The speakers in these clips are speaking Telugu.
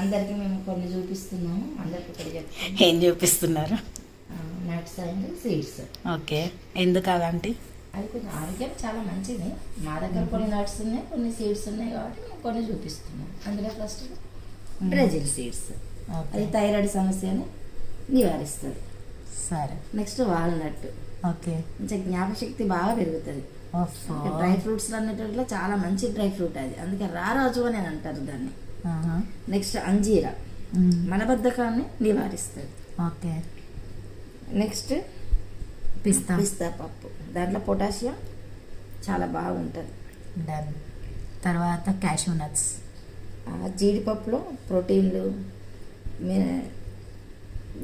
అందరికి మేము కొన్ని చూపిస్తున్నాము. అందరికి ఒకటి చెప్తాము. ఏం చూపిస్తున్నారు? Nuts and seeds. ఓకే, ఎందుకు అలాంటి? అది కొంచెం ఆరోగ్యం చాలా మంచిది. మా దగ్గర కొన్ని నట్స్ ఉన్నాయి, కొన్ని సీడ్స్ ఉన్నాయి కాబట్టి మేము కొన్ని చూపిస్తున్నాం. అందులో ఫస్ట్ బ్రెజిల్ సీడ్స్, అది థైరాయిడ్ సమస్యని నివారిస్తుంది. సరే. Next walnut. ఓకే, కొంచెం జ్ఞాపకశక్తి బాగా పెరుగుతుంది. డ్రై ఫ్రూట్స్ అన్నిటిలో చాలా మంచి డ్రై ఫ్రూట్ అది, అందుకే రారాజు అని అంటారు దాన్ని. నెక్స్ట్ అంజీరా మలబద్ధకాన్ని నివారిస్తుంది. ఓకే. నెక్స్ట్ పిస్తా. పిస్తా పప్పు, దాంట్లో పొటాషియం చాలా బాగుంటుంది. డన్. తర్వాత క్యాషూ నట్స్. జీడిపప్పులో ప్రోటీన్లు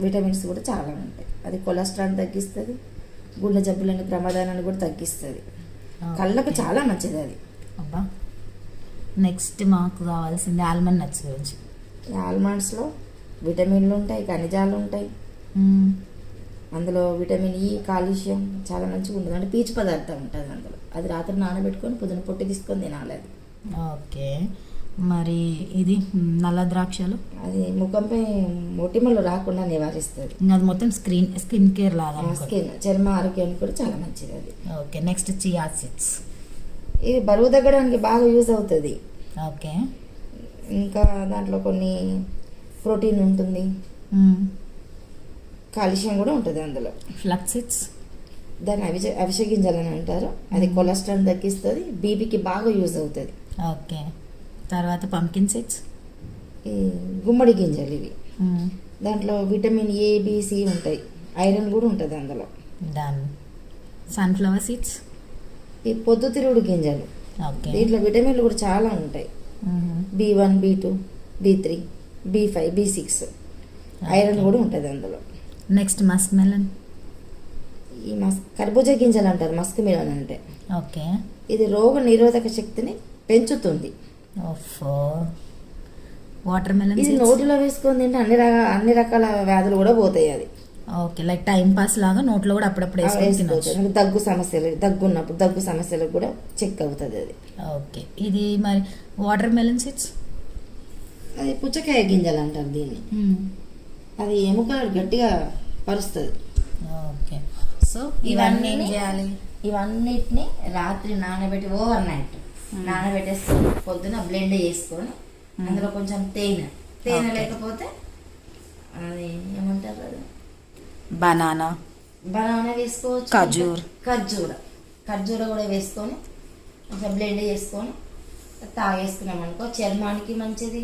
విటమిన్స్ కూడా చాలా ఉంటాయి. అది కొలెస్ట్రాల్ తగ్గిస్తుంది, గుండె జబ్బులని ప్రమాదాన్ని కూడా తగ్గిస్తుంది. కళ్ళకు చాలా మంచిది అది. అబ్బా. నెక్స్ట్ మాకు కావాల్సింది ఆల్మండ్ నట్స్ గురించి. ఆల్మండ్స్లో విటమిన్లు ఉంటాయి, ఖనిజాలు ఉంటాయి. అందులో విటమిన్ ఈ, కాల్షియం చాలా మంచిగా ఉంటుంది. అంటే పీచు పదార్థం ఉంటుంది అందులో. అది రాత్రి నానబెట్టుకొని పొద్దున పొట్టి తీసుకొని తినాలి అది. ఓకే. మరి ఇది నల్ల ద్రాక్షలు, అది ముఖంపై మొటిమలు రాకుండా నివారిస్తుంది. అది మొత్తం స్కిన్ కేర్ లాగా. స్కిన్ చర్మ ఆరోగ్యానికి కూడా చాలా మంచిది అది. ఓకే. Next chia seeds. ఇది బరువు తగ్గడానికి బాగా యూజ్ అవుతుంది. ఓకే. ఇంకా దాంట్లో కొన్ని ప్రోటీన్ ఉంటుంది, కాల్షియం కూడా ఉంటుంది అందులో. ఫ్లక్స్ సీడ్స్, దాన్ని అవిసె గింజలు అని అంటారు. అది కొలెస్ట్రాల్ తగ్గిస్తుంది, బీపీకి బాగా యూజ్ అవుతుంది. ఓకే. తర్వాత పంకిన్ సీడ్స్, ఈ గుమ్మడి గింజలు ఇవి. దాంట్లో విటమిన్ ఏ, బి, సి ఉంటాయి, ఐరన్ కూడా ఉంటుంది అందులో. డన్. సన్ఫ్లవర్ సీడ్స్, ఈ పొద్దుతిరుగుడు గింజలు. ఓకే. దీంట్లో విటమిన్లు కూడా చాలా ఉంటాయి. B1, B2, B3, B5, B6, iron కూడా ఉంటుంది అందులో. Next Musk melon. ఈ కర్బూజా గింజలు అంటారు మస్క్ మిలన్ అంటే. ఓకే. ఇది రోగ నిరోధక శక్తిని పెంచుతుంది. ఓఫో. Watermelon. ఇది నోటిలో వేసుకొని తింటే అన్ని రకాల వ్యాధులు కూడా పోతాయి అది. ఓకే, లైక్ టైం పాస్ లాగా నోట్లో కూడా అప్పుడప్పుడు వేసుకోవచ్చు. దగ్గు ఉన్నప్పుడు దగ్గు సమస్యలకు కూడా చెక్ అవుతుంది అది. ఓకే. ఇది మరి వాటర్ మెలన్ సీడ్స్, అది పుచ్చకాయ గింజలు అంటారు దీన్ని. అది ఎముకలు గట్టిగా పరుస్తుంది. ఓకే. సో ఇవన్నీ ఏం చేయాలి? ఇవన్నిటిని రాత్రి నానబెట్టి ఓవర్ నైట్ నానబెట్టేసుకొని పొద్దున బ్లెండ్ చేసుకొని అందులో కొంచెం తేనె లేకపోతే అది ఏమంటారు, అది బనానా వేసుకోవచ్చు. ఖర్జూర కూడా వేసుకొని కొంచెం బ్లెండ్ చేసుకొని తాగేసుకున్నాం అనుకో చర్మానికి మంచిది.